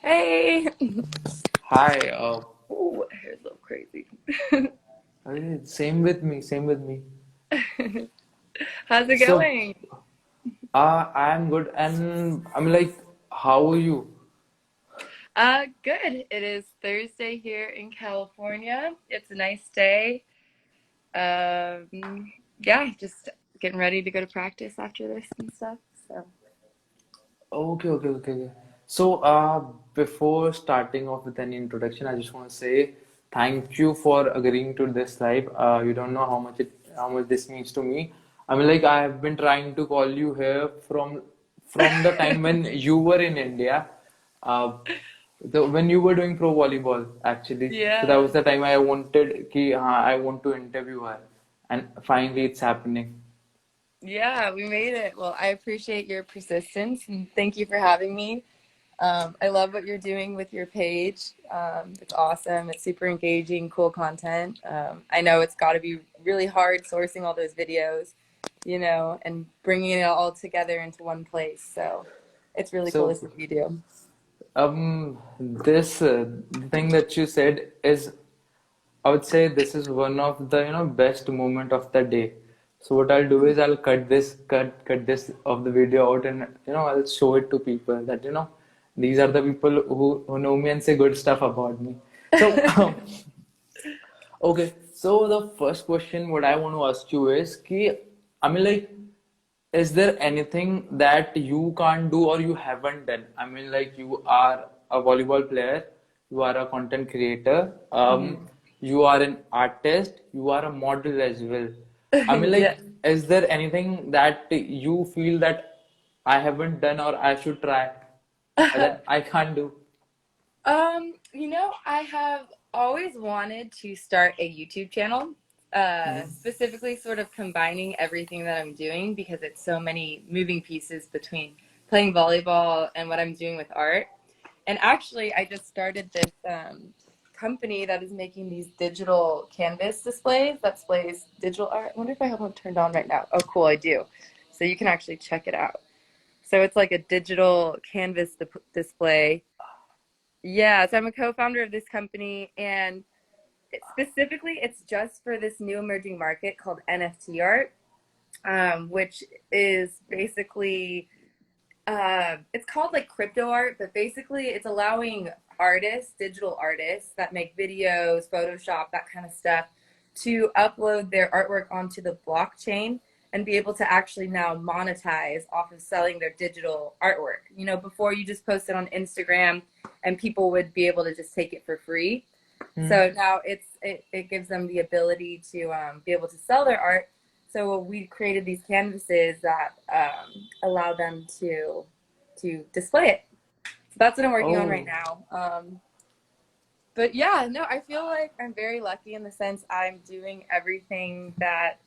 Hey. Hi, Ooh, hair's a little crazy. same with me, same with me. How's it So, going? I am good, and I'm like, how are you? Good. It is Thursday here in California. It's a nice day. Yeah, just getting ready to go to practice after this and stuff. So, Okay. So, before starting off with any introduction, I just want to say thank you for agreeing to this live. You don't know how much this means to me. I mean, like, I have been trying to call you here from the time when you were in India. Uh, when you were doing pro volleyball, actually. So that yeah. was the time I want to interview her, and finally it's happening. Yeah, we made it. Well, I appreciate your persistence and thank you for having me. I love what you're doing with your page. It's awesome. It's super engaging, cool content. I know it's got to be really hard sourcing all those videos, and bringing it all together into one place. So it's really cool to see So what you do. this thing that you said is, I would say this is one of the best moment of the day. So what I'll do is I'll cut this of the video out, and I'll show it to people that these are the people who know me and say good stuff about me. So okay, so the first question what I want to ask you is ki, I mean like, is there anything that you can't do or you haven't done? I mean like you are a volleyball player, you are a content creator, Mhm. you are an artist, you are a model as well. I mean Yeah. like, is there anything that you feel that I haven't done or I should try that I can't do? I have always wanted to start a YouTube channel, specifically sort of combining everything that I'm doing because it's so many moving pieces between playing volleyball and what I'm doing with art. And actually, I just started this company that is making these digital canvas displays that displays digital art. I wonder if I have one turned on right now. Oh, cool, I do. So you can actually check it out. So it's like a digital canvas display. Yeah, so I'm a co-founder of this company, and specifically, it's just for this new emerging market called NFT art, which is basically it's called like crypto art, but basically, it's allowing artists, digital artists that make videos, Photoshop, that kind of stuff, to upload their artwork onto the blockchain and be able to actually now monetize off of selling their digital artwork. Before you just post it on Instagram and people would be able to just take it for free. Hmm. So now it gives them the ability to be able to sell their art. So we created these canvases that allow them to display it. So that's what I'm working on right Oh. now. But yeah, no, I feel like I'm very lucky in the sense I'm doing everything that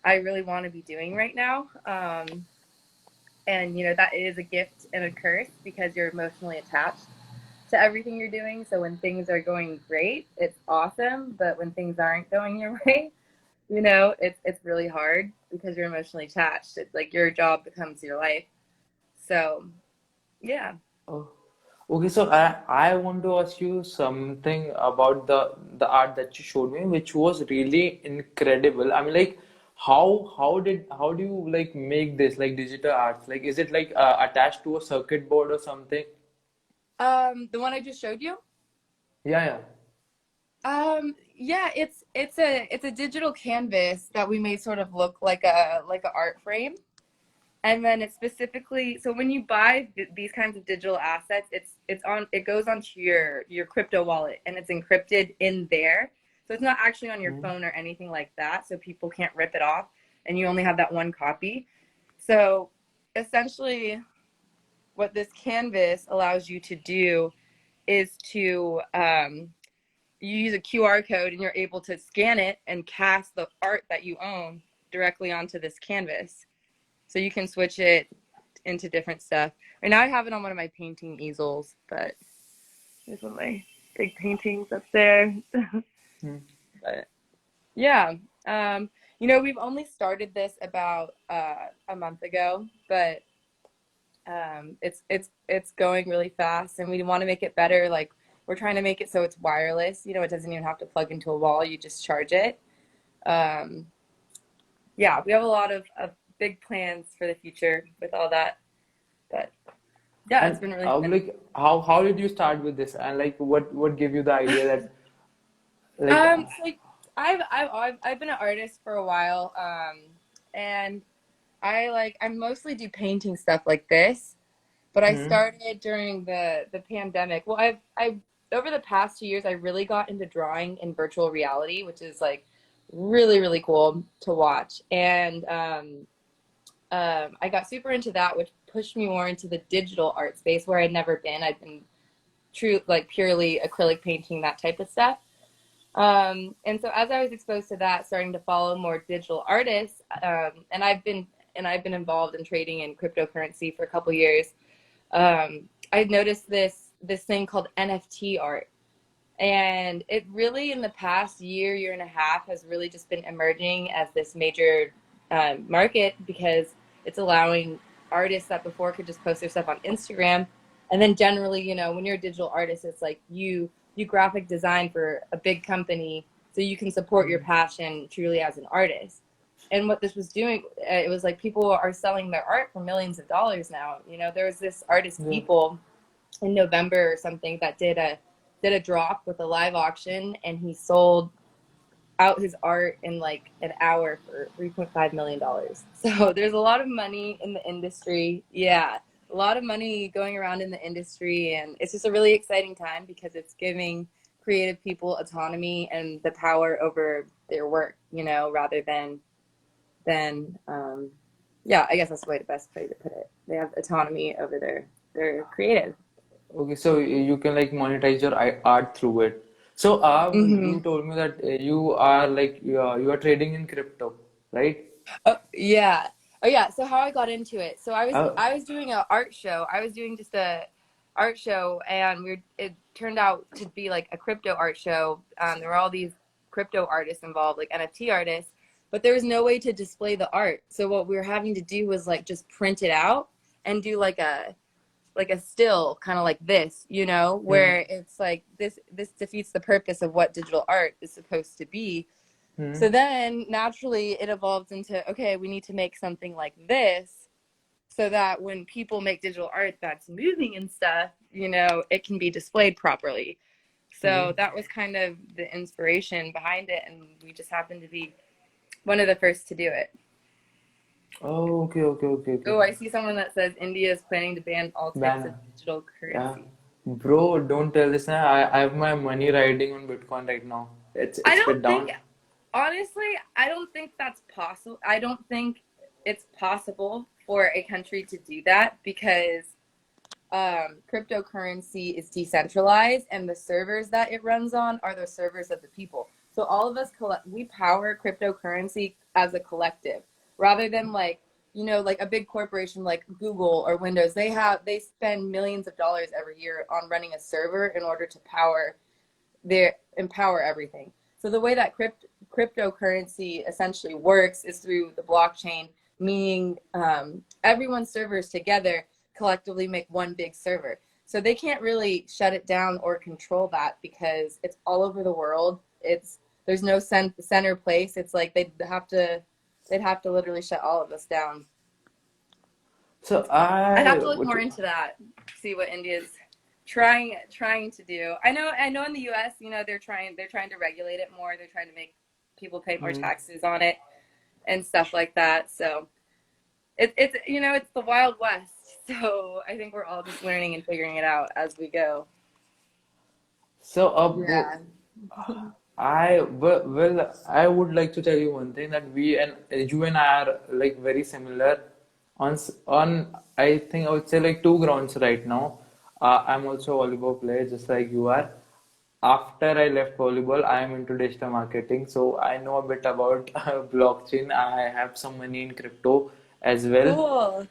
I really want to be doing right now. And that is a gift and a curse because you're emotionally attached to everything you're doing. So when things are going great, it's awesome. But when things aren't going your way, it's really hard because you're emotionally attached. It's like your job becomes your life. So yeah. Oh, okay. So I want to ask you something about the art that you showed me, which was really incredible. I mean, like, how do you like make this like digital art? Like, is it like attached to a circuit board or something? The one I just showed you. Yeah. Yeah, it's a digital canvas that we made sort of look like a art frame. And then it's specifically so when you buy these kinds of digital assets, it goes onto your crypto wallet and it's encrypted in there. So it's not actually on your Hmm. phone or anything like that, so people can't rip it off and you only have that one copy. So essentially what this canvas allows you to do is to you use a QR code and you're able to scan it and cast the art that you own directly onto this canvas. So you can switch it into different stuff. Right now I have it on one of my painting easels, but there's one of my big paintings up there. Hmm. But yeah, we've only started this about a month ago, but It's going really fast, and we want to make it better. Like we're trying to make it so it's wireless. You know, it doesn't even have to plug into a wall. You just charge it. Um, yeah, we have a lot of big plans for the future with all that. But yeah, it's And been really fun. like how did you start with this? And like what gave you the idea that like So I've been an artist for a while, and I mostly do painting stuff like this. But I hmm, started during the pandemic. Well, I've over the past 2 years, I really got into drawing in virtual reality, which is like really cool to watch. And I got super into that, which pushed me more into the digital art space where I'd never been. I'd been true like purely acrylic painting, that type of stuff. And so as I was exposed to that, starting to follow more digital artists, and I've been involved in trading in cryptocurrency for a couple years. I noticed this thing called NFT art, and it really in the past year and a half has really just been emerging as this major market because it's allowing artists that before could just post their stuff on Instagram, and then generally, you know, when you're a digital artist, it's like you graphic design for a big company so you can support your passion truly as an artist. And what this was doing, it was like people are selling their art for millions of dollars now. You know, there was this artist yeah. People in November or something that did a drop with a live auction, and he sold out his art in like an hour for $3.5 million. So there's a lot of money in the industry. Yeah, a lot of money going around in the industry, and it's just a really exciting time because it's giving creative people autonomy and the power over their work, you know, rather than yeah, I guess that's the best way to put it. They have autonomy over their creative. Okay, so you can like monetize your art through it. So Hmm. you told me that you are like you are trading in crypto, right? Oh yeah. Oh yeah. So how I got into it. So Uh, I was doing an art show. I was doing just a art show, and it turned out to be like a crypto art show. There were all these crypto artists involved, like NFT artists, but there was no way to display the art. So what we were having to do was like just print it out and do like a still kind of like this, you know, hmm, where it's like this defeats the purpose of what digital art is supposed to be. hmm, So then naturally it evolved into, okay, we need to make something like this so that when people make digital art that's moving and stuff, you know, it can be displayed properly. hmm. So that was kind of the inspiration behind it, and we just happened to be one of the first to do it. Oh, okay. Oh, I see someone that says India is planning to ban all types of Banner. digital Yeah. currency. Bro, don't tell this now. I have my money riding on Bitcoin right now. I It's bit don't think, down. honestly, I don't think that's possible. I don't think it's possible for a country to do that because cryptocurrency is decentralized, and the servers that it runs on are the servers of the people. So all of us we power cryptocurrency as a collective, rather than like, you know, like a big corporation like Google or Windows. They spend millions of dollars every year on running a server in order to empower everything. So the way that cryptocurrency essentially works is through the blockchain, meaning everyone's servers together collectively make one big server. So they can't really shut it down or control that because it's all over the world. There's no center place. It's like they'd have to literally shut all of us down. So I'd I have to look what more into that, see what India's trying to do. I know in the US, you know, they're trying to regulate it more. They're trying to make people pay more hmm. taxes on it and stuff like that. So it's you know, it's the Wild West. So I think we're all just learning and figuring it out as we go. So Yeah. I would like to tell you one thing that we and you and I are like very similar on I think I would say like two grounds right now. I'm also a volleyball player just like you are. After I left volleyball, I am into digital marketing, so I know a bit about blockchain. I have some money in crypto as well, Cool.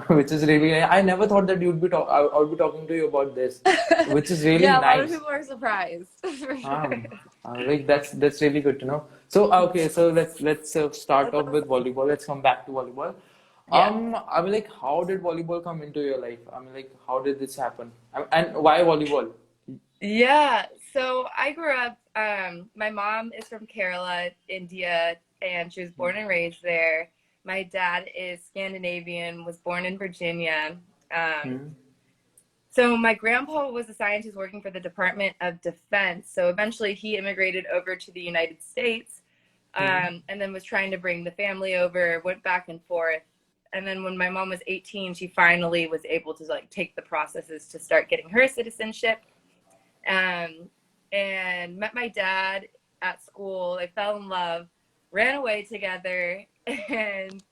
which is really. I never thought that I would be talking to you about this, which is really Yeah, a lot of nice. people are surprised for sure. Like that's really good to know. So okay, so let's start off with volleyball. Let's come back to volleyball. Yeah. I mean, like, how did volleyball come into your life? I mean, like, how did this happen? And why volleyball? Yeah. So I grew up, my mom is from Kerala, India, and she was born and raised there. My dad is Scandinavian, was born in Virginia. Um, Hmm. so my grandpa was a scientist working for the Department of Defense. So eventually he immigrated over to the United States, Hmm. and then was trying to bring the family over, went back and forth. And then when my mom was 18, she finally was able to like take the processes to start getting her citizenship. Um, and met my dad at school. They fell in love, ran away together, and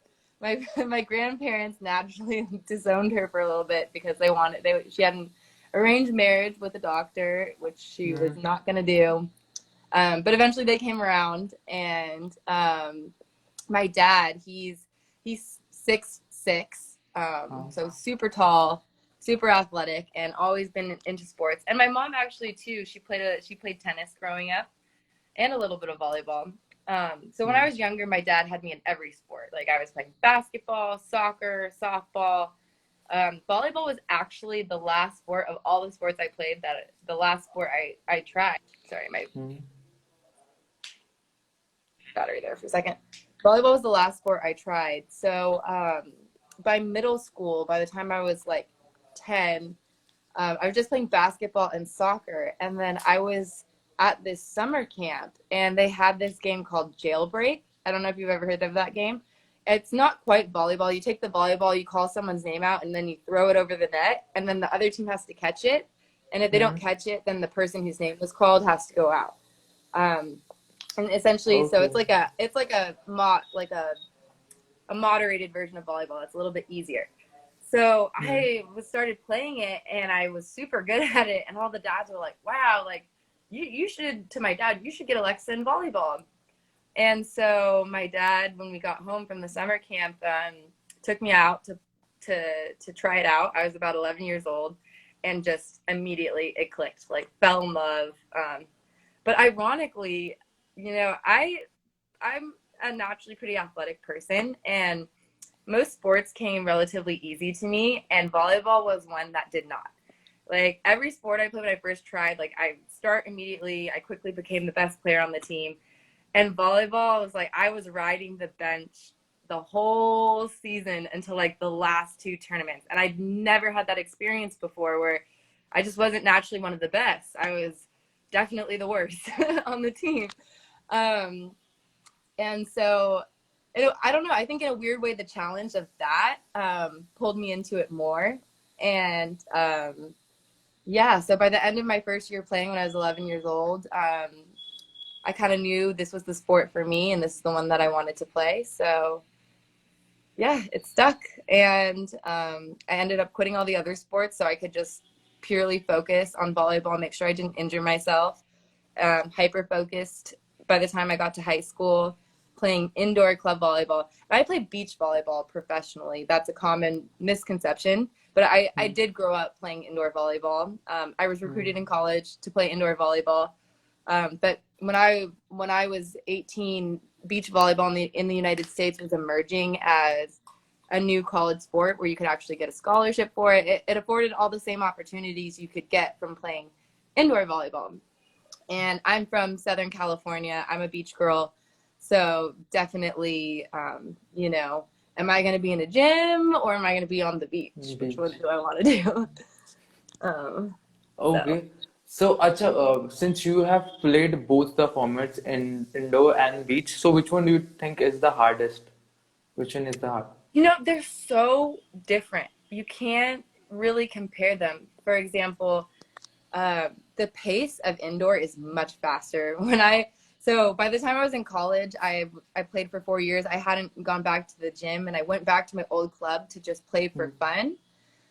my grandparents naturally disowned her for a little bit because she had an arranged marriage with a doctor, which she was Hmm. not going to do. But eventually they came around, and my dad, he's 6'6", Oh. so super tall, super athletic, and always been into sports. And my mom actually too. She played tennis growing up and a little bit of volleyball. So when I Hmm. was younger, my dad had me in every sport. Like I was playing basketball, soccer, softball. Volleyball was actually the last sport of all the sports I played that the last sport I tried. Sorry, my Hmm. battery there for a second. Volleyball was the last sport I tried. So by middle school, by the time I was like 10, I was just playing basketball and soccer. And then I was at this summer camp, and they had this game called Jailbreak. I don't know if you've ever heard of that game. It's not quite volleyball. You take the volleyball, you call someone's name out, and then you throw it over the net, and then the other team has to catch it. And if they don't Hmm. catch it, then the person whose name was called has to go out. Um, and essentially, so Okay. it's like a moderated version of volleyball. It's a little bit easier. So Hmm. I was started playing it, and I was super good at it. And all the dads were like, "Wow, like you should." To my dad, you should get Alexa in volleyball. And so my dad, when we got home from the summer camp, took me out to try it out. I was about 11 years old, and just immediately it clicked. Like fell in love. But ironically, I'm a naturally pretty athletic person, and most sports came relatively easy to me, and volleyball was one that did not. Like every sport I played when I first tried, like I start immediately, I quickly became the best player on the team. And volleyball was like I was riding the bench the whole season until like the last two tournaments. And I'd never had that experience before where I just wasn't naturally one of the best. I was definitely the worst on the team. Um, and so I don't know. I think in a weird way, the challenge of that pulled me into it more. And yeah, so by the end of my first year playing when I was 11 years old, I kind of knew this was the sport for me and this is the one that I wanted to play. So yeah, it stuck. And I ended up quitting all the other sports so I could just purely focus on volleyball, make sure I didn't injure myself. Hyper focused by the time I got to high school, playing indoor club volleyball. I played beach volleyball professionally. That's a common misconception. But I Hmm. did grow up playing indoor volleyball. I was Hmm. recruited in college to play indoor volleyball. But when I was 18, beach volleyball in the United States was emerging as a new college sport where you could actually get a scholarship for it. It afforded all the same opportunities you could get from playing indoor volleyball. And I'm from Southern California. I'm a beach girl. So definitely, am I going to be in a gym or am I going to be on the beach? Which one Beach. do I want to do? So, Okay. So, Acha, since you have played both the formats in indoor and beach, so which one do you think is the hardest? Which one is the hard? they're so different. You can't really compare them. For example, the pace of indoor is much faster. So by the time I was in college, I played for 4 years. I hadn't gone back to the gym, and I went back to my old club to just play Hmm. for fun.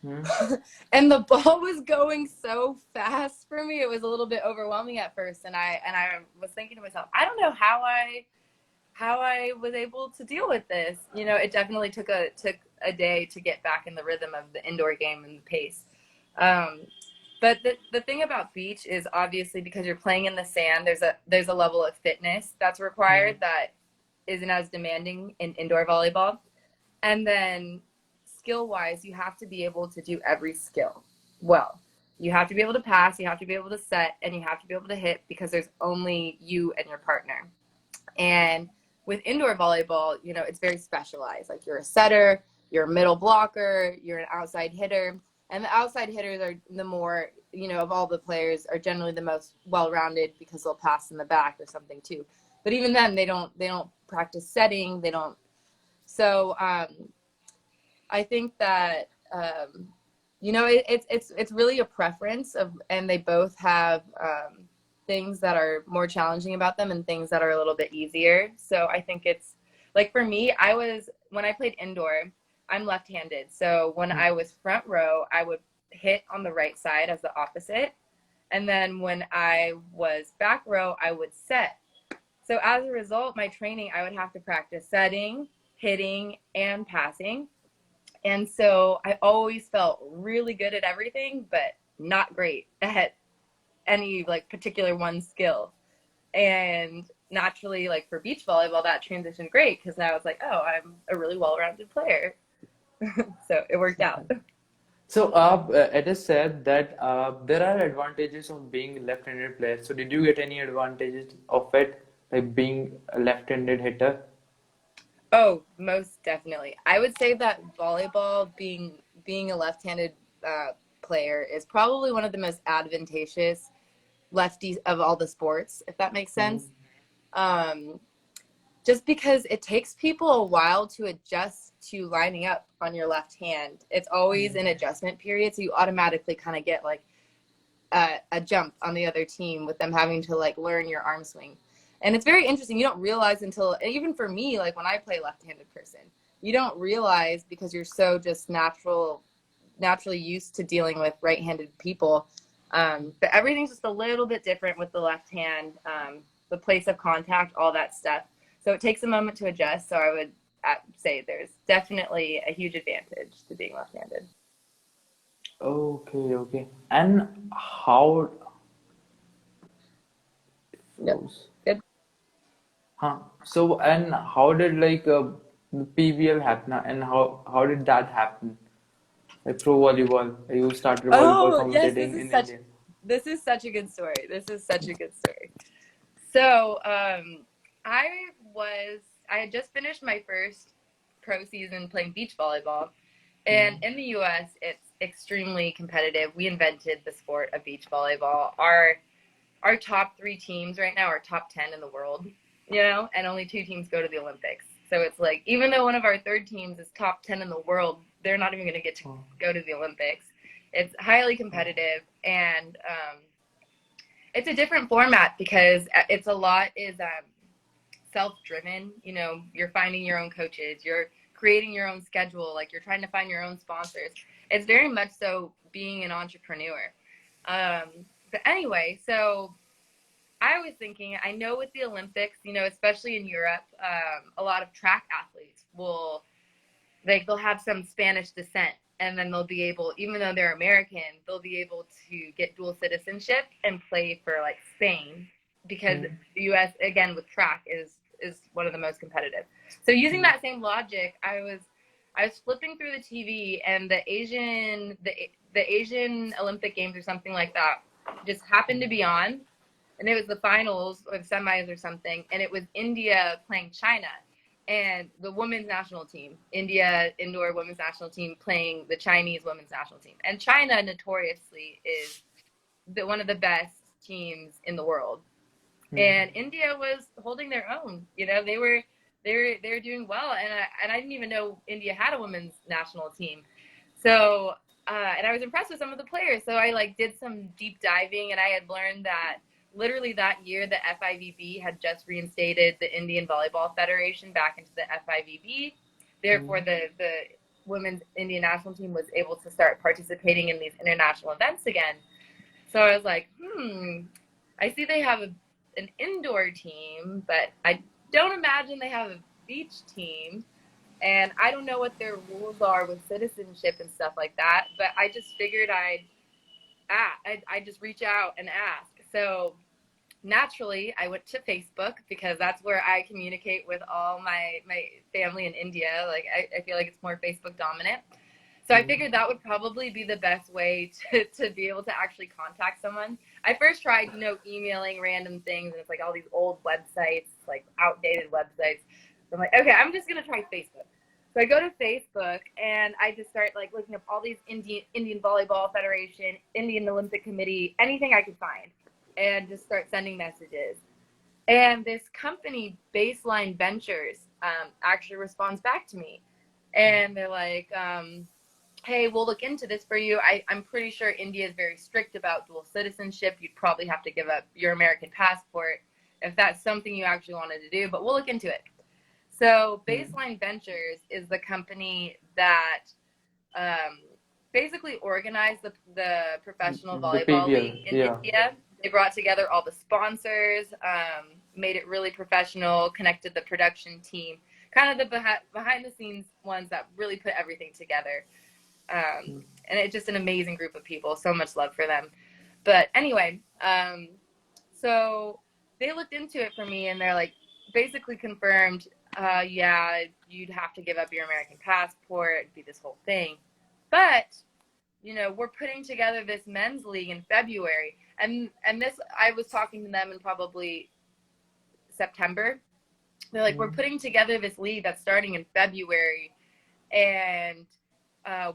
Hmm. And the ball was going so fast for me. It was a little bit overwhelming at first, and I was thinking to myself, I don't know how I was able to deal with this. It definitely took a day to get back in the rhythm of the indoor game and the pace. Um, but the thing about beach is obviously because you're playing in the sand, there's a level of fitness that's Hmm. required that isn't as demanding in indoor volleyball. And then skill wise, you have to be able to do every skill well. You have to be able to pass, you have to be able to set, and you have to be able to hit because there's only you and your partner. And with indoor volleyball, you know, it's very specialized. Like you're a setter, you're a middle blocker, you're an outside hitter. And the outside hitters are the more, you know, of all the players are generally the most well-rounded because they'll pass in the back or something too. But even then they don't practice setting, they don't. So I think that you know it's really a preference of, and they both have things that are more challenging about them and things that are a little bit easier. So I think it's like for me, when I played indoor, I'm left-handed. So when I was front row, I would hit on the right side as the opposite, and then when I was back row, I would set. So as a result, my training, I would have to practice setting, hitting, and passing. And so I always felt really good at everything, but not great at any like particular one skill. And naturally, like for beach volleyball, that transitioned great because now it's like, oh, I'm a really well-rounded player. So it worked out. So, it is said that there are advantages of being left-handed player. So, did you get any advantages of it, like being a left-handed hitter? Oh, most definitely. I would say that volleyball, being a left-handed player, is probably one of the most advantageous lefties of all the sports, if that makes Hmm. sense. Um, just because it takes people a while to adjust to lining up on your left hand. It's always an adjustment period, so you automatically kind of get like a jump on the other team with them having to like learn your arm swing. And it's very interesting. You don't realize until, even for me, like when I play left-handed person, you don't realize because you're so just naturally used to dealing with right-handed people. But everything's just a little bit different with the left hand, the place of contact, all that stuff. So it takes a moment to adjust. So I would say there's definitely a huge advantage to being left-handed. Okay, okay. And how Yep. flows? Good. Huh. So, and how did like the PVL happen, and how did that happen? Like pro volleyball, you started volleyball Oh yes, commentating in India. this is such a good story. This is such a good story. So I was I had just finished my first pro season playing beach volleyball, and Hmm. in the U.S. it's extremely competitive. We invented the sport of beach volleyball. Our top three teams right now are top 10 in the world, you know, and only two teams go to the Olympics. So it's like, even though one of our third teams is top 10 in the world, they're not even going to get to Oh, go to the Olympics. It's highly competitive, and it's a different format because it's a lot is self-driven. You know, you're finding your own coaches, you're creating your own schedule, like you're trying to find your own sponsors. It's very much so being an entrepreneur. But anyway, so I was thinking, I know with the Olympics, you know, especially in Europe, a lot of track athletes will, like, they'll have some Spanish descent, and then they'll be able, even though they're American, they'll be able to get dual citizenship and play for like Spain because hmm, the U.S. again with track is one of the most competitive. So using hmm, that same logic, I was flipping through the TV, and the Asian Olympic Games or something like that just happened to be on, and it was the finals or the semis or something, and it was India playing China, and the women's national team, India indoor women's national team playing the Chinese women's national team, and China notoriously is one of the best teams in the world, hmm. and India was holding their own. You know, they were doing well, and I didn't even know India had a women's national team. So and I was impressed with some of the players. So I like did some deep diving, and I had learned that literally that year the FIVB had just reinstated the Indian Volleyball Federation back into the FIVB. Therefore, Hmm. the women's Indian national team was able to start participating in these international events again. So I was like, I see they have an indoor team, but I don't imagine they have a beach team. And I don't know what their rules are with citizenship and stuff like that. But I just figured I'd just reach out and ask. So naturally, I went to Facebook because that's where I communicate with all my family in India. Like I feel like it's more Facebook dominant. So I Mm. figured that would probably be the best way to be able to actually contact someone. I first tried, emailing random things, and it's like all these old websites, like outdated websites. So I'm like, okay, I'm just gonna try Facebook. So I go to Facebook and I just start like looking up all these Indian Volleyball Federation, Indian Olympic Committee, anything I could find, and just start sending messages. And this company, Baseline Ventures, actually responds back to me, and they're like, hey, we'll look into this for you. I'm pretty sure India is very strict about dual citizenship. You'd probably have to give up your American passport if that's something you actually wanted to do, but we'll look into it. So Mm. Baseline Ventures is the company that um, basically organized the professional The volleyball PBL, league in yeah. India. They brought together all the sponsors, made it really professional, connected the production team, kind of the behind the scenes ones that really put everything together. And it's just an amazing group of people. So much love for them. But anyway, so they looked into it for me, and they're like, basically confirmed, yeah, you'd have to give up your American passport, it'd be this whole thing. But we're putting together this men's league in February, and this I was talking to them in probably September. They're like, we're Mm. putting together this league that's starting in February, and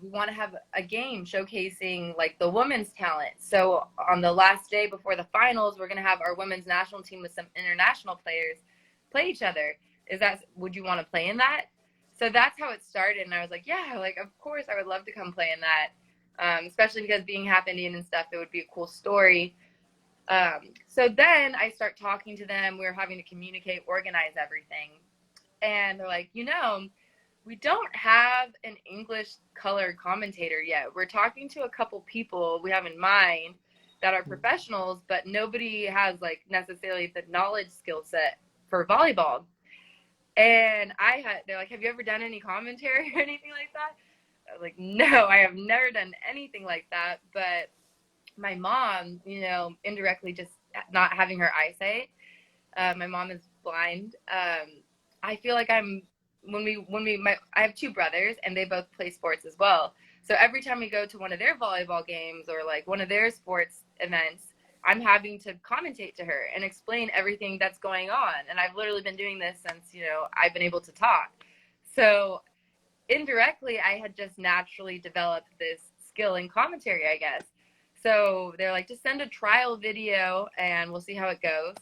we want to have a game showcasing like the women's talent. So on the last day before the finals, we're going to have our women's national team with some international players play each other. Would you want to play in that? So that's how it started. And I was like, yeah, like, of course I would love to come play in that. Especially because being half Indian and stuff, it would be a cool story. So then I start talking to them. We were having to communicate, organize everything. And they're like, we don't have an English color commentator yet. We're talking to a couple people we have in mind that are professionals, but nobody has like necessarily the knowledge skill set for volleyball. And they're like, have you ever done any commentary or anything like that? I was like, no, I have never done anything like that. But my mom, indirectly just not having her eyesight, my mom is blind. I feel like I have two brothers and they both play sports as well. So every time we go to one of their volleyball games or like one of their sports events, I'm having to commentate to her and explain everything that's going on. And I've literally been doing this since, I've been able to talk. So indirectly, I had just naturally developed this skill in commentary, I guess. So they're like, just send a trial video and we'll see how it goes.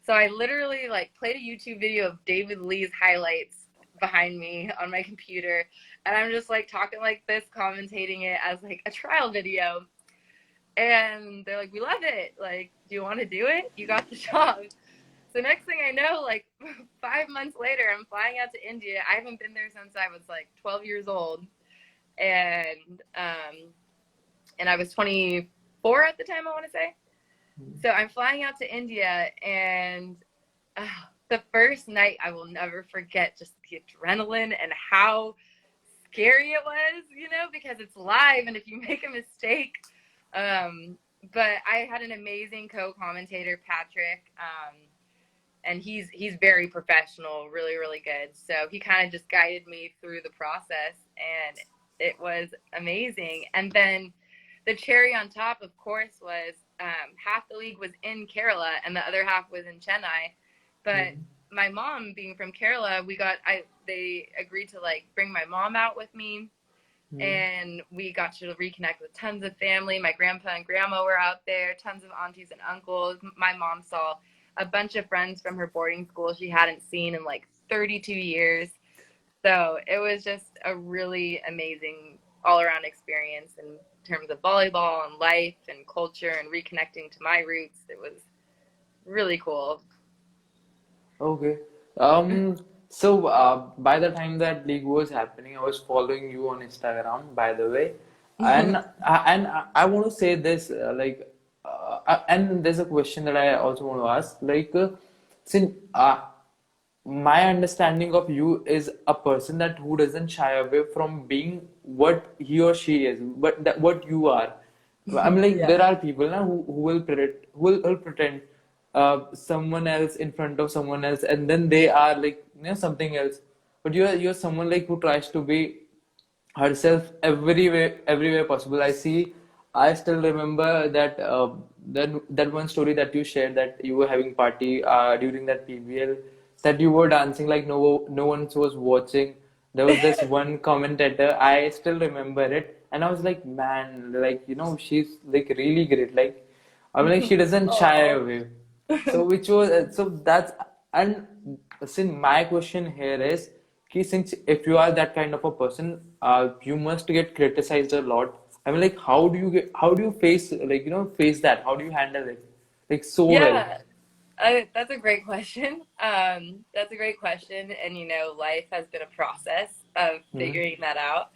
So I literally like played a YouTube video of David Lee's highlights behind me on my computer, and I'm just like talking like this, commentating it as like a trial video. And they're like, we love it. Like, do you want to do it? You got the job. So next thing I know, like 5 months later, I'm flying out to India. I haven't been there since I was like 12 years old, and I was 24 at the time, I want to say. So I'm flying out to India, and the first night I will never forget, just the adrenaline and how scary it was, because it's live, and if you make a mistake, but I had an amazing co-commentator, Patrick, and he's very professional, really, really good. So he kind of just guided me through the process, and it was amazing. And then the cherry on top, of course, was half the league was in Kerala and the other half was in Chennai. But my mom, being from Kerala, they agreed to like bring my mom out with me, and we got to reconnect with tons of family. My grandpa and grandma were out there, tons of aunties and uncles. My mom saw a bunch of friends from her boarding school she hadn't seen in like 32 years. So it was just a really amazing all-around experience in terms of volleyball and life and culture and reconnecting to my roots. It was really cool. Okay. So by the time that league was happening, I was following you on Instagram, by the way, and I want to say this, and there's a question that I also want to ask, since my understanding of you is a person that who doesn't shy away from being what he or she is, but what you are. I mean, like Yeah. there are people now who will pretend someone else in front of someone else, and then they are like, something else. But you're someone like who tries to be herself everywhere possible. I still remember that one story that you shared, that you were having party during that PBL, that you were dancing like no one was watching. There was this one commentator, I still remember it, and I was like, man, like, she's like really great. Like, I mean, like, she doesn't shy Oh. away. So which was so that's and since my question here is, since if you are that kind of a person, you must get criticized a lot. I mean, like, how do you face, like, face that? How do you handle it, like, so well? Yeah, that's a great question. That's a great question, and life has been a process of Hmm. figuring that out.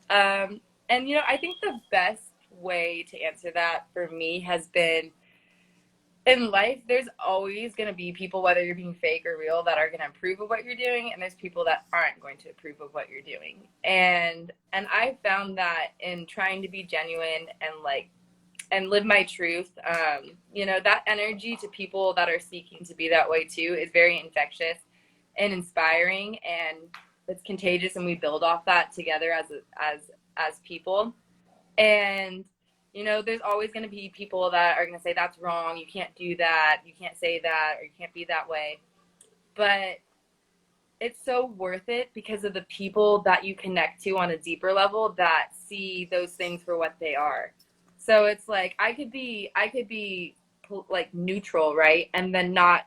And I think the best way to answer that for me has been, in life, there's always going to be people, whether you're being fake or real, that are going to approve of what you're doing, and there's people that aren't going to approve of what you're doing. And I found that in trying to be genuine and live my truth, that energy to people that are seeking to be that way too is very infectious and inspiring, and it's contagious, and we build off that together as people. And there's always going to be people that are going to say that's wrong, you can't do that, you can't say that, or you can't be that way. But it's so worth it because of the people that you connect to on a deeper level that see those things for what they are. So it's like I could be like neutral, right? And then not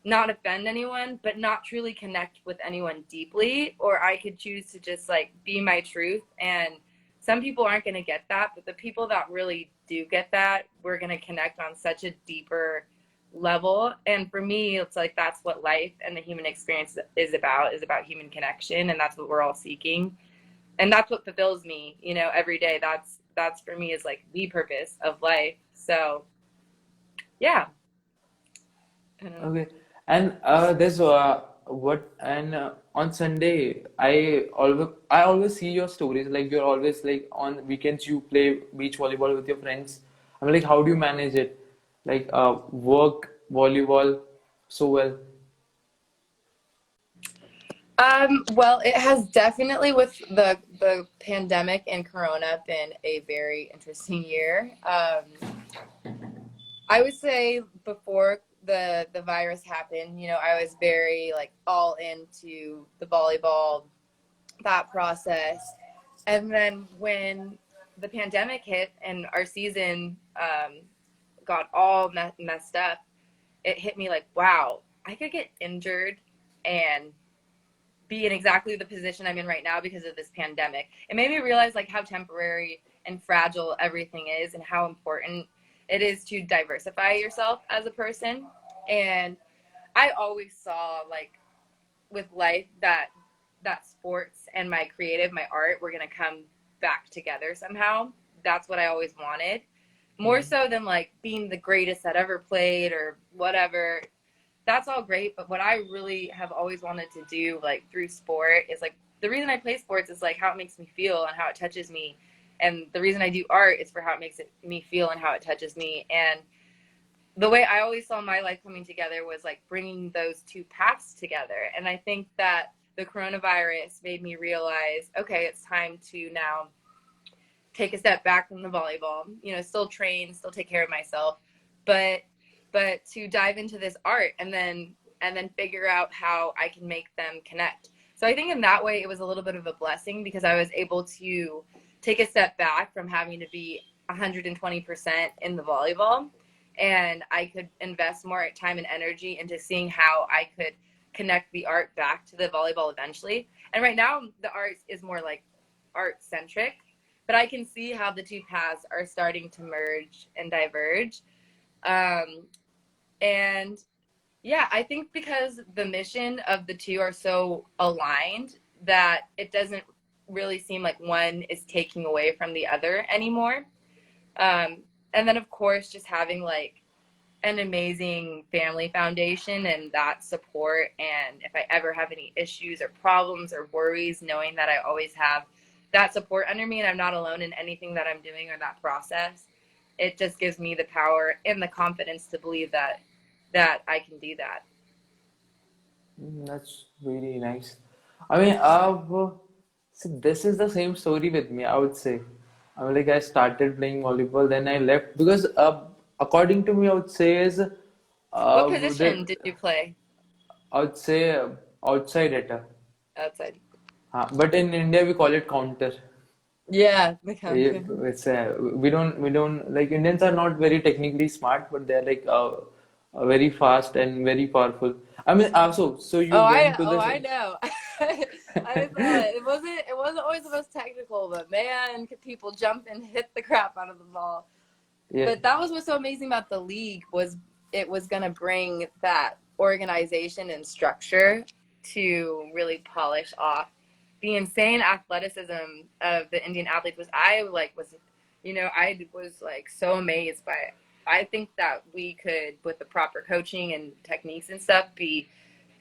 offend anyone, but not truly connect with anyone deeply. Or I could choose to just like be my truth. And some people aren't going to get that, but the people that really do get that, we're going to connect on such a deeper level. And for me, it's like that's what life and the human experience is about human connection. And that's what we're all seeking. And that's what fulfills me, every day. That's for me is like the purpose of life. So yeah. I don't know. Okay. And there's what and on Sunday, I always see your stories, like you're always like on weekends you play beach volleyball with your friends. I mean, like, how do you manage it? Like, work volleyball so well. Well, it has definitely, with the pandemic and Corona, been a very interesting year. I would say before the virus happened, I was very like all into the volleyball, that process, and then when the pandemic hit and our season got all messed up, it hit me like, wow, I could get injured and be in exactly the position I'm in right now because of this pandemic. It made me realize like how temporary and fragile everything is, and how important it is to diversify yourself as a person. And I always saw like with life that sports and my art were going to come back together somehow. That's what I always wanted. More Hmm. so than like being the greatest that ever played or whatever. That's all great, but what I really have always wanted to do, like through sport, is like the reason I play sports is like how it makes me feel and how it touches me, and the reason I do art is for how it makes me feel and how it touches me. And the way I always saw my life coming together was like bringing those two paths together. And I think that the coronavirus made me realize, okay, it's time to now take a step back from the volleyball, still train, still take care of myself, but to dive into this art, and then figure out how I can make them connect. So I think in that way it was a little bit of a blessing because I was able to take a step back from having to be 120% in the volleyball, and I could invest more time and energy into seeing how I could connect the art back to the volleyball eventually. And right now the art is more like art centric, but I can see how the two paths are starting to merge and diverge. Um, and yeah, I think because the mission of the two are so aligned that it doesn't really seem like one is taking away from the other anymore. Um, and then, of course, just having like an amazing family foundation and that support. And if I ever have any issues or problems or worries, knowing that I always have that support under me and I'm not alone in anything that I'm doing or that process, it just gives me the power and the confidence to believe that that I can do that. That's really nice. I mean, see, this is the same story with me, I would say. I mean, like I started playing volleyball, then I left because, according to me, I would say is, What position that did you play I would say outside hitter. outside? But in India we call it counter. Yeah, the Yeah, counter. it's we don't like Indians are not very technically smart, but they're like very fast and very powerful. I mean, so you went to Oh, the I know. It wasn't always the most technical, but man, could people jump and hit the crap out of the ball. yeah. But that was what's so amazing about the league was it was going to bring that organization and structure to really polish off the insane athleticism of the Indian athletes. I was like so amazed by it. I think that we could, with the proper coaching and techniques and stuff, be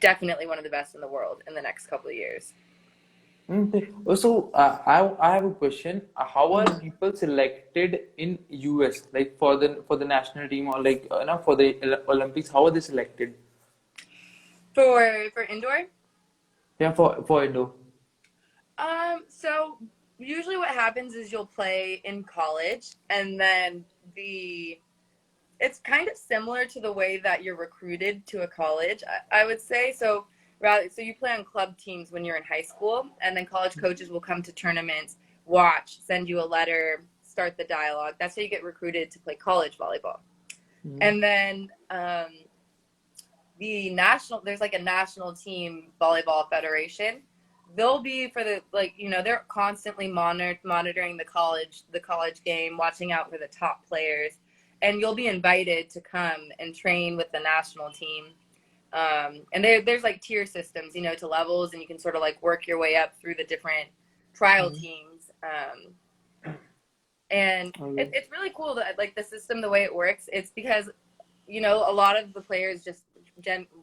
definitely one of the best in the world in the next couple of years. Okay. So I have a question. How are Mm-hmm. people selected in US, like for the national team or like for the Olympics? How are they selected? For indoor, Yeah, for Indo. so usually what happens is you'll play in college, and then the it's kind of similar to the way that you're recruited to a college, I would say. So you play on club teams when you're in high school, and then college coaches will come to tournaments, watch, send you a letter, start the dialogue. That's how you get recruited to play college volleyball. Mm-hmm. And then there's like a national team volleyball federation. They'll be for the they're constantly monitoring the college game, watching out for the top players, and you'll be invited to come and train with the national team. And there's like tier systems, to levels, and you can sort of like work your way up through the different trial teams. And Okay. it's really cool that like the system, the way it works. It's because a lot of the players just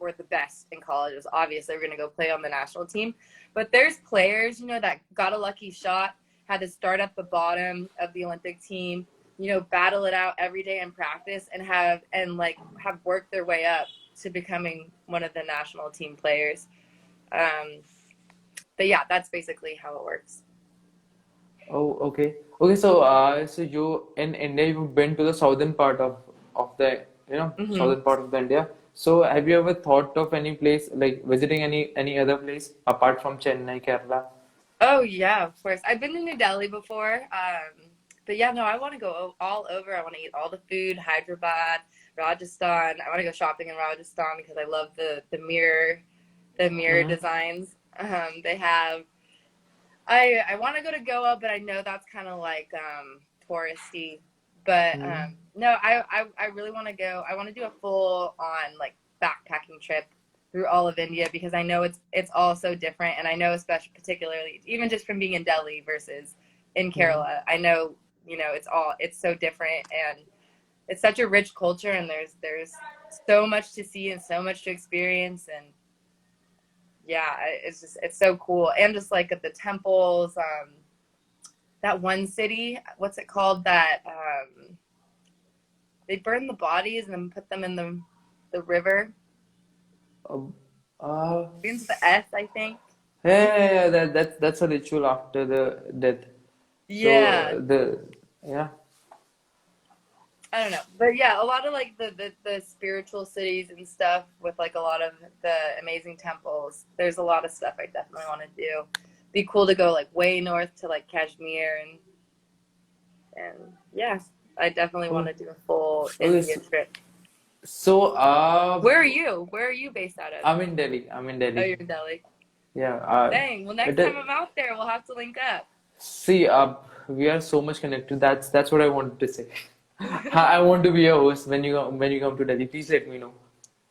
were the best in colleges. Obviously, we're going to go play on the national team. But there's players, that got a lucky shot, had to start at the bottom of the Olympic team, battle it out every day in practice and have worked their way up to becoming one of the national team players. Um, but yeah, that's basically how it works. Oh, okay. Okay, so so you in India you've been to the southern part of the Hmm. southern part of the India. So have you ever thought of any place like visiting any other place apart from Chennai, Kerala? Oh yeah, of course. I've been to New Delhi before. But yeah, no, I want to go all over. I want to eat all the food, Hyderabad, Rajasthan. I want to go shopping in Rajasthan because I love the mirror Mm-hmm. designs. They have. I want to go to Goa, but I know that's kind of like touristy. But Mm-hmm. no, I really want to go. I want to do a full on like backpacking trip through all of India because I know it's all so different, and I know especially particularly even just from being in Delhi versus in Mm-hmm. Kerala, I know it's so different, and it's such a rich culture, and there's so much to see and so much to experience, and yeah, it's so cool, and just like at the temples, that one city, what's it called, that they burn the bodies and then put them in the river, Uh, uh, begins with the S, I think. yeah, that's a ritual after the death. Yeah, So the yeah. I don't know, but yeah, a lot of like the spiritual cities and stuff with like a lot of the amazing temples. There's a lot of stuff I definitely want to do. Be cool to go like way north to like Kashmir, and yeah, I definitely want Oh, to do a full okay. India trip. So Where are you? Where are you based out of? I'm in Delhi. I'm in Oh, Delhi. you're in Delhi. Yeah. Dang. Well, next It time is. I'm out there, we'll have to link up. See, we are so much connected. That's what I wanted to say. I want to be a host when you come to Delhi. Please let me know.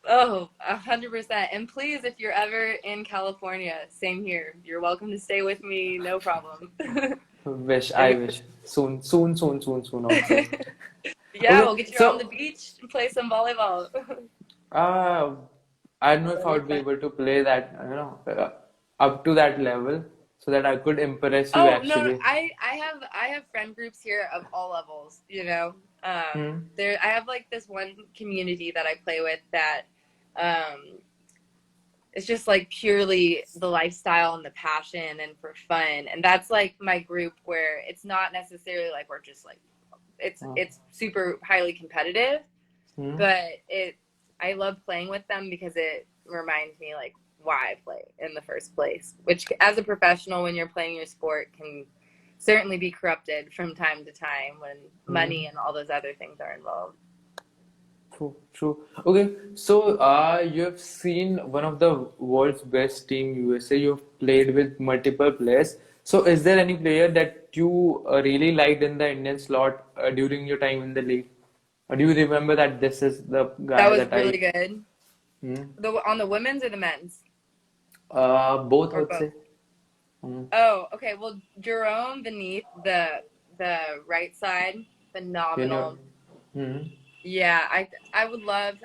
Oh, 100%. And please, if you're ever in California, same here. You're welcome to stay with me, no problem. I Any- wish. Soon also. yeah, Okay, we'll get you on the so beach and play some volleyball. uh, I don't know if That'd I be would be fun. able to play that, up to that level, so that I could impress you Oh no, actually. I have friend groups here of all levels. Hmm. I have like this one community that I play with that Um, it's just like purely the lifestyle and the passion and for fun. And that's like my group where it's not necessarily like we're just like Uh, it's super highly competitive, hmm. but I love playing with them because it reminds me like why I play in the first place, which as a professional when you're playing your sport can certainly be corrupted from time to time when money Hmm. and all those other things are involved. True, true. Okay, so you have seen one of the world's best team, USA. You've played with multiple players. So, is there any player that you really liked in the Indian slot during your time in the league? Or do you remember that this is the That guy was that I? really good. Hmm. On the women's or the men's Both, I or would both? say. Hmm. Oh, okay. Well, Jerome beneath the right side, You know. phenomenal. Hmm. Yeah, I would love.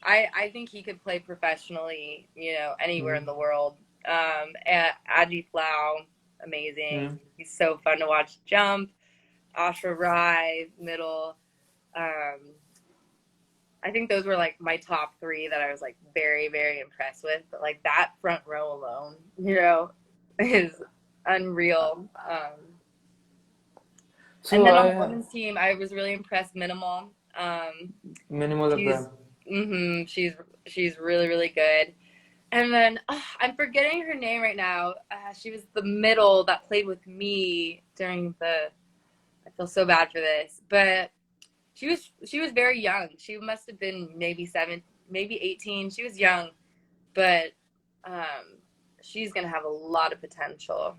I think he could play professionally, you know, anywhere Hmm. in the world. And Aji Flau, amazing. Hmm. He's so fun to watch jump. Ashra Rai, middle. Um, I think those were like my top three that I was like very, very impressed with. But like that front row alone, you know, is unreal. And So then on the I women's team, I was really impressed. Minimal. minimal of She's them. she's really really good. And then I'm forgetting her name right now. She was the middle that played with me during the. I feel so bad for this, but she was very young. She must have been maybe 7, maybe 18. She was young, but um, she's gonna have a lot of potential.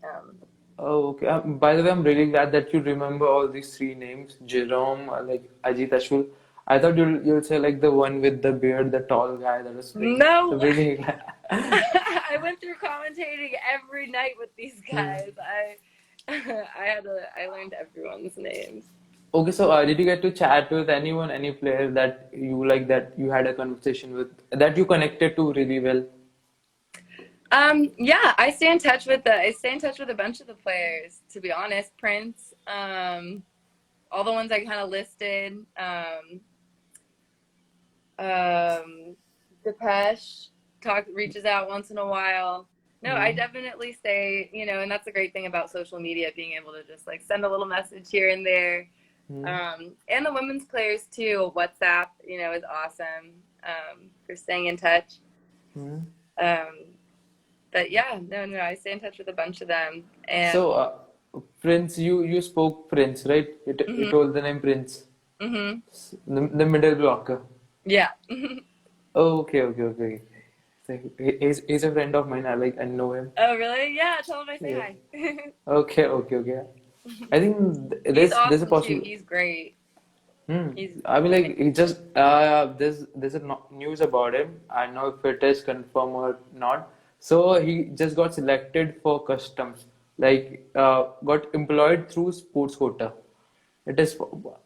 Um, Oh, okay. By the way, I'm really glad that you remember all these three names. Jerome, like Ajit Ashul. I thought you'll say like the one with the beard, the tall guy that was playing. So no, really glad. I went through commentating every night with these Hmm. guys. I learned everyone's names. Okay, so did you get to chat with anyone, any player that you like that you had a conversation with that you connected to really well? Yeah, I stay in touch with a bunch of the players, to be honest. Prince, all the ones I kind of listed. Depeche reaches out once in a while. No, I Hmm. definitely stay, you know, and that's the great thing about social media, being able to just like send a little message here and there. Hmm. And the women's players too. WhatsApp, you know, is awesome for staying in touch. Hmm. Um, but yeah, no, I stay in touch with a bunch of them, and So, Prince, you spoke Prince, right? You mhm, told the name Prince, mhm, the middle blocker. yeah. Oh, okay, okay, okay. So he's a friend of mine. I know him. Oh, really? Yeah, tell him I say Yeah. hi. Okay, okay, okay. I think He's there's a awesome too. possible. He's great. Hmm. He's I mean, like he amazing. just there's a news about him. I don't know if it is confirmed or not. So he just got selected for customs. Like got employed through sports quota. It is.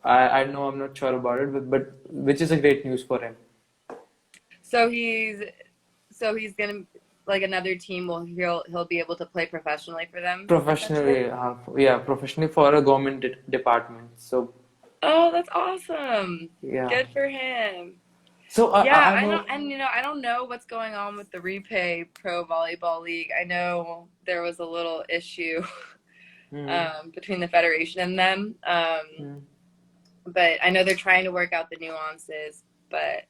I know I'm not sure about it, but which is a great news for him. So he's gonna like another team will he'll be able to play professionally for them essentially. Professionally, yeah, professionally for a government department. So Oh, that's awesome. yeah. Good for him. So Yeah, I I know, know. and you know, I don't know what's going on with the Repay Pro Volleyball League. I know there was a little issue Hmm. between the federation and them, Hmm. but I know they're trying to work out the nuances. But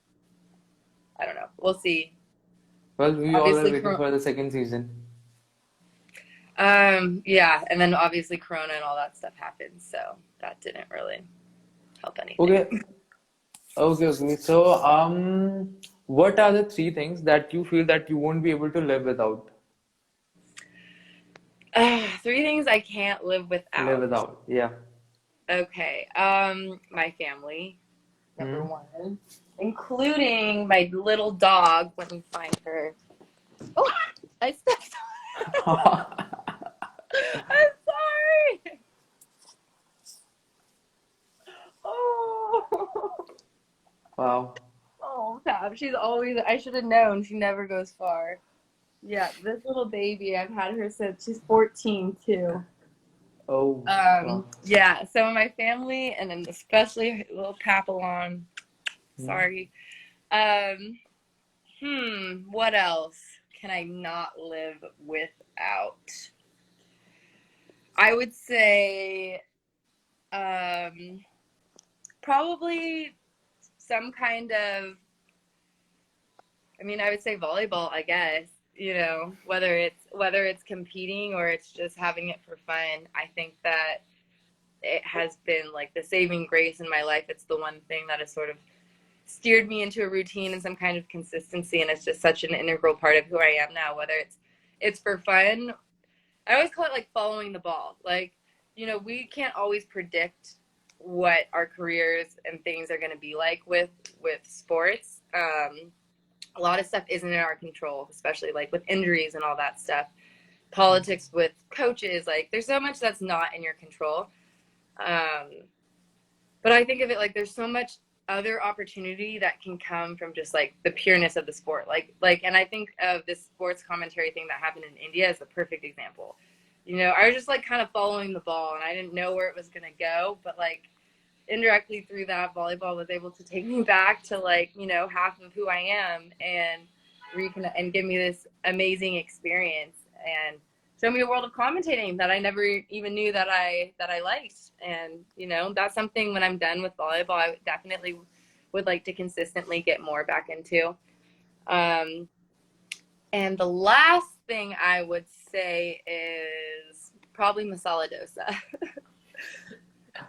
I don't know. We'll see. Well, we all are Obviously, waiting for the second season. yeah, and then obviously Corona and all that stuff happened, so that didn't really help anything. Okay, okay, okay. So, what are the three things that you feel that you won't be able to live without? Three things I can't live Live without. without, yeah. Okay, my family, number Hmm. one, including my little dog. Let me find her. Oh, I stepped on. I'm sorry. Oh, Wow. oh, Tab. She's always. I should have known. She never goes far. Yeah, this little baby. I've had her since she's 14 too. Oh, wow. Yeah. So my family, and then especially little Papillon. Hmm. Sorry. Um, what else can I not live without? I would say um, probably some kind of, I mean, I would say volleyball, I guess. You know, whether it's competing or it's just having it for fun. I think that it has been like the saving grace in my life. It's the one thing that has sort of steered me into a routine and some kind of consistency, and it's just such an integral part of who I am now. Whether it's for fun, I always call it like following the ball. Like, you know, we can't always predict what our careers and things are going to be like with sports. A lot of stuff isn't in our control, especially like with injuries and all that stuff. Politics with coaches, like there's so much that's not in your control. Um, but I think of it like there's so much other opportunity that can come from just like the pureness of the sport. And I think of this sports commentary thing that happened in India as the perfect example. You know, I was just like kind of following the ball and I didn't know where it was gonna go, but like indirectly through that, volleyball was able to take me back to like, you know, half of who I am and and give me this amazing experience and show me a world of commentating that I never even knew that I liked. And you know, that's something when I'm done with volleyball, I definitely would like to consistently get more back into. Um, and the last thing I would say is probably masala dosa.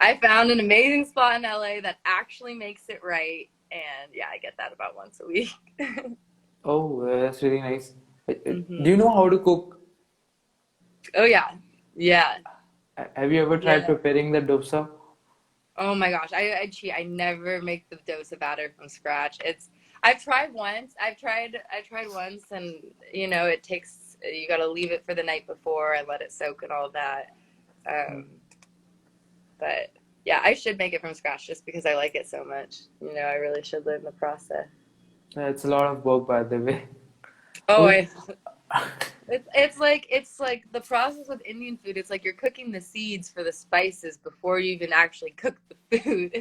I found an amazing spot in LA that actually makes it right. And yeah, I get that about once a week. Oh, that's really nice. Do hmm you know how to cook? Oh, yeah. Yeah. Have you ever tried Yeah. preparing the dosa? Oh my gosh. I cheat. I never make the dosa batter from scratch. I've tried once. I tried once and you know, you got to leave it for the night before and let it soak and all that. Um, but yeah, I should make it from scratch just because I like it so much. You know, I really should learn the process. It's a lot of work, by the way. Oh, Okay. it's like the process with Indian food. It's like you're cooking the seeds for the spices before you even actually cook the food.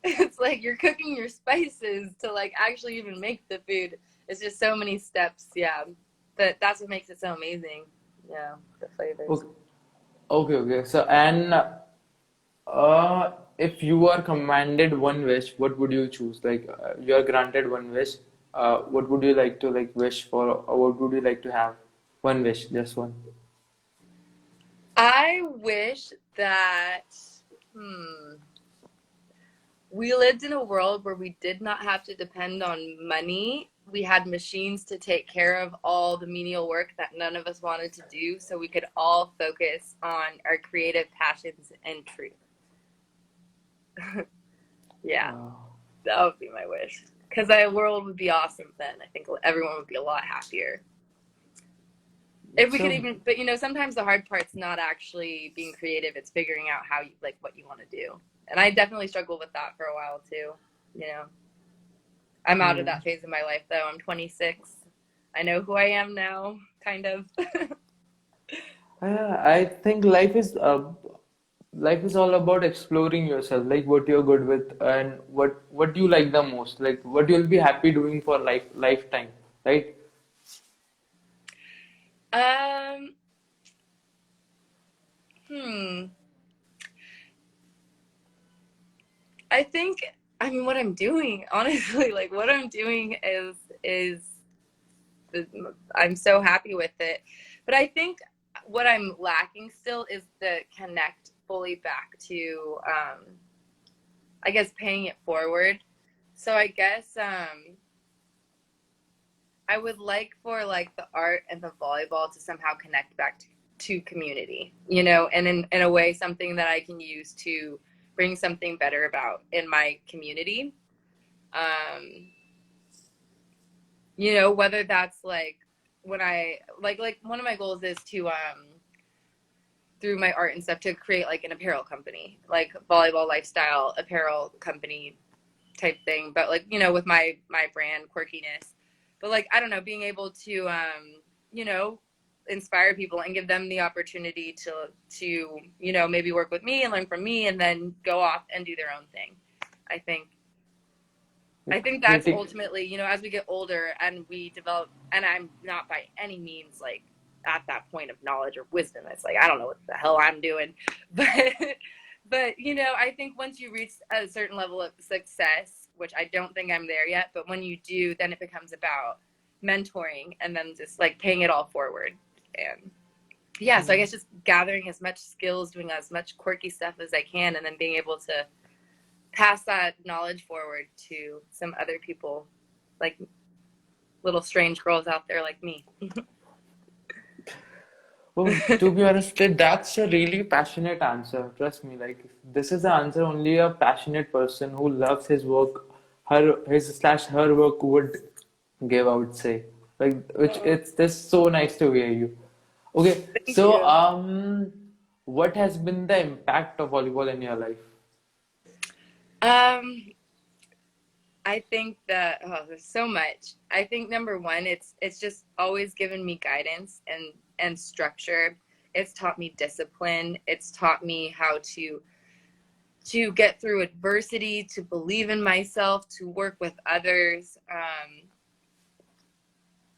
It's like you're cooking your spices to like actually even make the food. It's just so many steps, yeah. But that's what makes it so amazing. Yeah, the flavors. Okay. Okay. Okay. So, and if you are commanded one wish, what would you choose? Like, you are granted one wish. What would you like to like wish for, or what would you like to have? One wish, just one. I wish that hmm we lived in a world where we did not have to depend on money. We had machines to take care of all the menial work that none of us wanted to do, so we could all focus on our creative passions and truth. Yeah, Uh, that would be my wish. Because the world would be awesome then. I think everyone would be a lot happier. If we could so, even, but you know, sometimes the hard part's not actually being creative, it's figuring out how you, like, what you want to do. And I definitely struggled with that for a while too, you know. I'm out of hmm. that phase of my life though. I'm 26. I know who I am now, kind of. I think life is all about exploring yourself, like what you're good with and what you like the most, like what you'll be happy doing for lifetime, right? um, hmm. I think I mean what I'm doing, honestly, like what I'm doing is I'm so happy with it. But I think what I'm lacking still is the connect fully back to I guess paying it forward. So I guess I would like for like the art and the volleyball to somehow connect back to community, you know, and in a way something that I can use to bring something better about in my community. Um, you know, whether that's like when I like one of my goals is to through my art and stuff to create like an apparel company, like volleyball lifestyle apparel company type thing, but like, you know, with my brand quirkiness. But like, I don't know, being able to you know, inspire people and give them the opportunity to you know, maybe work with me and learn from me and then go off and do their own thing. I think I think that's critic. ultimately, as we get older and we develop, and I'm not by any means like at that point of knowledge or wisdom. It's like, I don't know what the hell I'm doing. But, I think once you reach a certain level of success, which I don't think I'm there yet, but when you do, then it becomes about mentoring and then just like paying it all forward. And yeah, so I guess just gathering as much skills, doing as much quirky stuff as I can, and then being able to pass that knowledge forward to some other people, like little strange girls out there like me. Well, to be honest, that's a really passionate answer. Trust me, like this is the answer only a passionate person who loves his work, his slash her work would give, I would say. Like, which Oh, it's just so nice to hear you. Okay, thank so you. what has been the impact of volleyball in your life? Um, I think that there's so much. I think number one, it's just always given me guidance and structure. It's taught me discipline. It's taught me how to get through adversity, to believe in myself, to work with others.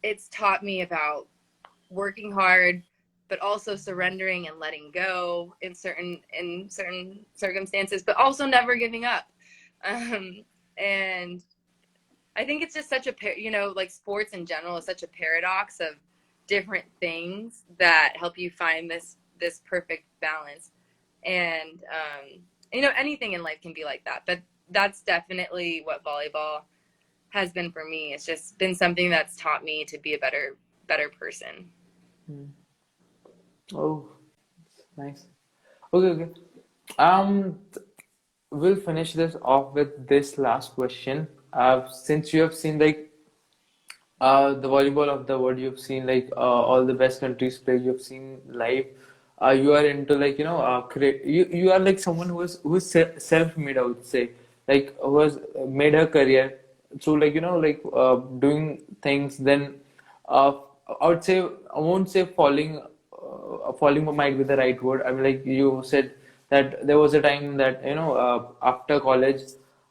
It's taught me about working hard, but also surrendering and letting go in certain circumstances, but also never giving up. And I think it's just such a like sports in general is such a paradox of different things that help you find this perfect balance. And anything in life can be like that, but that's definitely what volleyball has been for me. It's just been something that's taught me to be a better person. Hmm. Oh, nice. Okay, okay. Um, we'll finish this off with this last question. Since you have seen like the volleyball of the world, you've seen like all the best countries play, you've seen live. You are into like create. You are like someone who's self-made, I would say, like who has made her career. So like doing things. Then uh, I would say I won't say falling. Falling might be the right word. I mean, like you said that there was a time that after college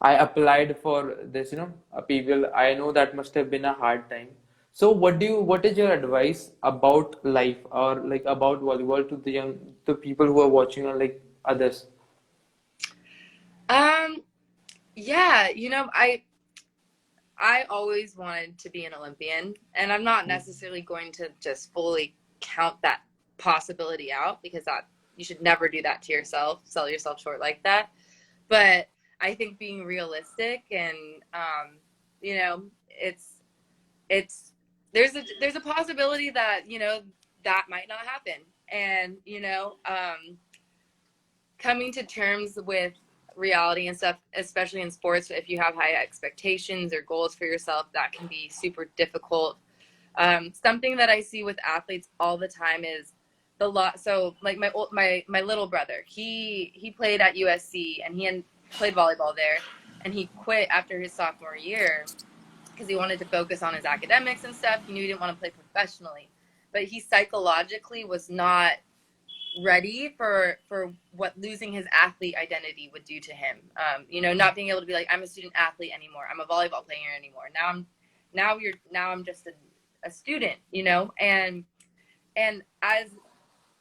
I applied for this a PVL. I know that must have been a hard time. So what is your advice about life or like about volleyball to the people who are watching or like others? Um, yeah, I always wanted to be an Olympian, and I'm not necessarily going to just fully count that possibility out because that you should never do that to yourself, sell yourself short like that. But I think being realistic and it's it's there's a possibility that that might not happen, and coming to terms with reality and stuff, especially in sports, if you have high expectations or goals for yourself, that can be super difficult. Something that I see with athletes all the time is the lot. So like my little brother, he played at USC and played volleyball there, and he quit after his sophomore year because he wanted to focus on his academics and stuff. He knew he didn't want to play professionally, but he psychologically was not ready for what losing his athlete identity would do to him. Not being able to be like, I'm a student athlete anymore, I'm a volleyball player anymore. Now I'm just a student, and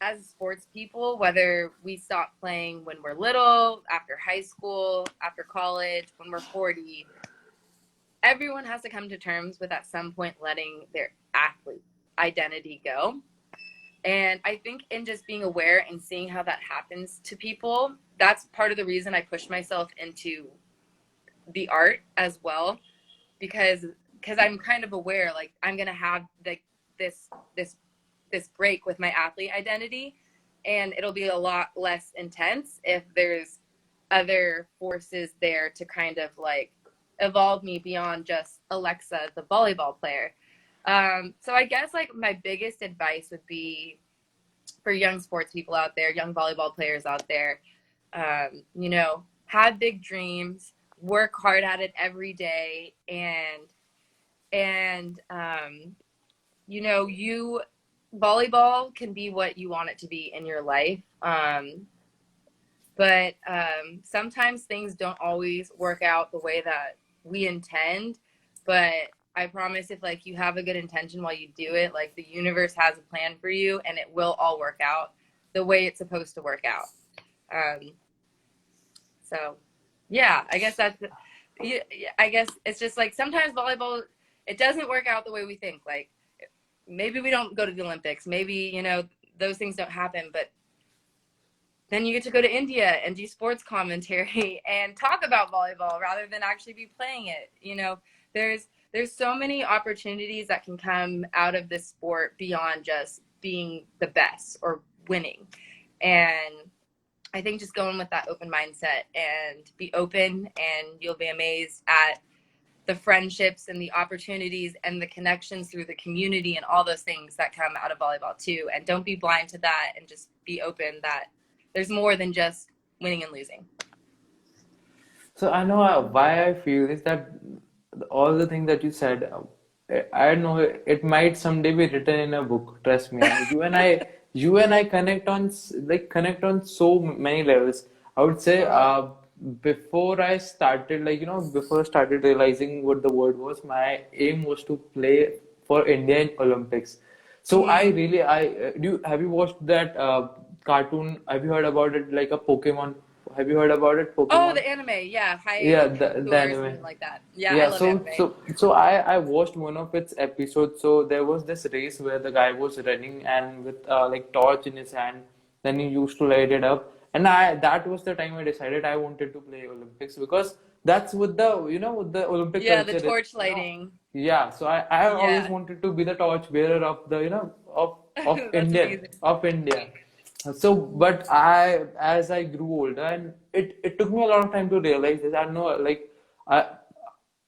as sports people, whether we stop playing when we're little, after high school, after college, when we're 40, everyone has to come to terms with at some point letting their athlete identity go. And I think in just being aware and seeing how that happens to people, that's part of the reason I push myself into the art as well, because I'm kind of aware like I'm gonna have like this this this break with my athlete identity, and it'll be a lot less intense if there's other forces there to kind of like evolve me beyond just Alexa, the volleyball player. So I guess like my biggest advice would be for young sports people out there, young volleyball players out there, have big dreams, work hard at it every day, and you volleyball can be what you want it to be in your life. But sometimes things don't always work out the way we intend, but I promise if like you have a good intention while you do it, like the universe has a plan for you and it will all work out the way it's supposed to work out. Um, so yeah, I guess that's, yeah, I guess it's just like sometimes volleyball, it doesn't work out the way we think. Like maybe we don't go to the Olympics, maybe, you know, those things don't happen, but then you get to go to India and do sports commentary and talk about volleyball rather than actually be playing it. You know, there's so many opportunities that can come out of this sport beyond just being the best or winning. And I think just going with that open mindset and be open, and you'll be amazed at the friendships and the opportunities and the connections through the community and all those things that come out of volleyball too. And don't be blind to that, and just be open that there's more than just winning and losing. So I know why I feel is that all the things that you said, I know it might someday be written in a book. Trust me. You and I connect on connect on so many levels. I would say before I started, before I started realizing what the word was, my aim was to play for India in Olympics. So I Mm. really, I have you watched that cartoon? Have you heard about it? Like a Pokemon. Have you heard about it, Oh, Pokemon? the anime. Yeah. Yeah, High the Score or anime. something like that. Yeah, I Yeah, love anime. so I watched one of its episodes. So there was this race where the guy was running and with like torch in his hand. Then he used to light it up, and I that was the time I decided I wanted to play Olympics because that's what the what the Olympic Yeah, the culture is. torch lighting. Yeah. So I have always Yeah. wanted to be the torch bearer of the of That's amazing. India. So, but as I grew older, and it took me a lot of time to realize this. I know, I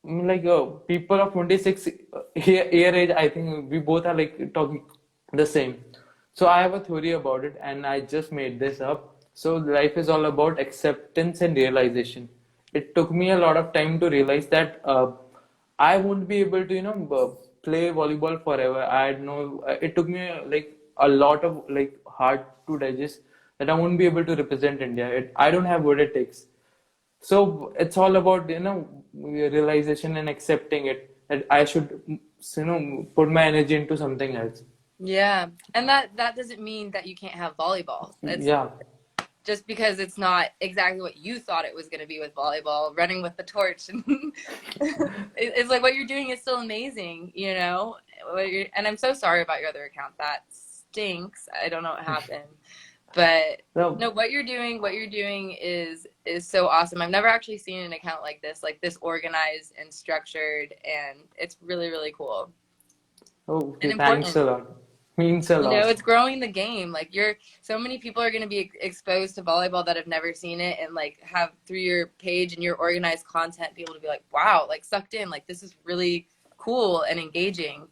mean, people of 26 year age, I think we both are like talking the same. So I have a theory about it, and I just made this up. So life is all about acceptance and realization. It took me a lot of time to realize that I won't be able to, play volleyball forever. I know it took me like a lot of like hard to digest that I won't be able to represent India. I don't have what it takes. So it's all about, realization and accepting it that I should, put my energy into something else. Yeah. And that doesn't mean that you can't have volleyball. It's Yeah. just because it's not exactly what you thought it was going to be with volleyball, running with the torch. It's like what you're doing is still amazing, you know? And I'm so sorry about your other account. That stinks. I don't know what happened. But No, no, what you're doing is so awesome. I've never actually seen an account like this organized and structured, and it's really, really cool and okay, thanks important. a lot. Means a You know, lot. it's growing the game. Like so many people are going to be exposed to volleyball that have never seen it, and like have through your page and your organized content be able to be like, wow, like sucked in, like this is really cool and engaging,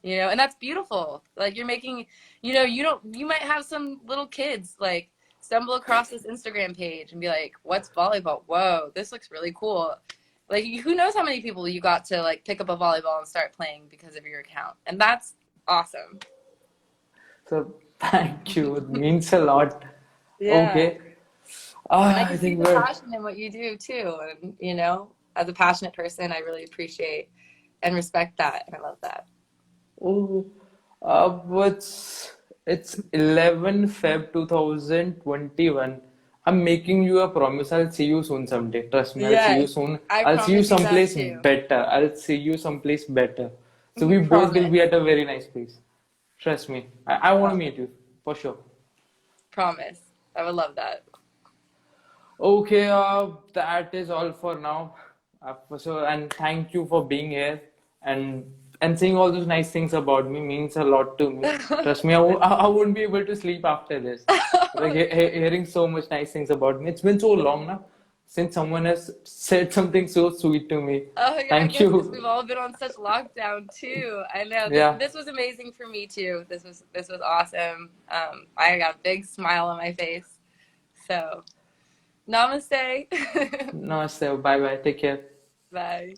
you know. And that's beautiful. Like you're making, you know, you might have some little kids like stumble across this Instagram page and be like, what's volleyball? Whoa, this looks really cool. Like who knows how many people you got to like pick up a volleyball and start playing because of your account. And that's awesome. So thank you. It means a lot. Yeah. Okay. And I I can see think the we're passion in what you do too. And, you know, as a passionate person, I really appreciate and respect that. And I love that. oh, what's it's 11 Feb 2021. I'm making you a promise. I'll see you soon someday. Trust me, I'll see you Yes, soon. I I'll see you promise you that someplace too. better. I'll see you someplace better. So we both will Promise. be at a very nice place. Trust me. I want to Promise. meet you for sure. Promise. I would love that. Okay, that is all for now. And thank you for being here and saying all those nice things about me means a lot to me. Trust me, I won't be able to sleep after this. Like hearing so much nice things about me. It's been so long now since someone has said something so sweet to me. Oh yeah, I Thank guess because we've you. all been on such lockdown too. I know Yeah. this was amazing for me too. This was awesome. I got a big smile on my face. So namaste. Namaste. Bye bye. Take care. Bye.